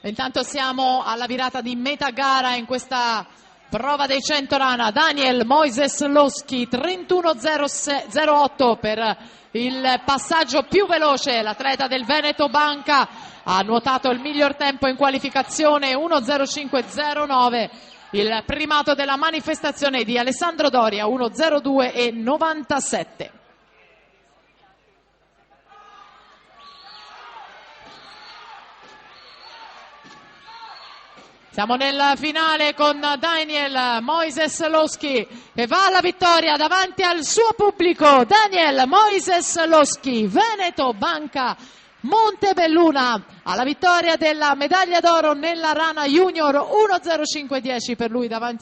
Intanto siamo alla virata di metà gara in questa prova dei 100 rana. Daniel Moises Loschi 31.08 per il passaggio più veloce. L'atleta del Veneto Banca ha nuotato il miglior tempo in qualificazione, 1.05.09. Il primato della manifestazione di Alessandro Doria, 1.02.97. Siamo nel finale con Daniel Moises Loschi che va alla vittoria davanti al suo pubblico. Daniel Moises Loschi, Veneto Banca Montebelluna, alla vittoria della medaglia d'oro nella rana junior, 1.05.10 per lui davanti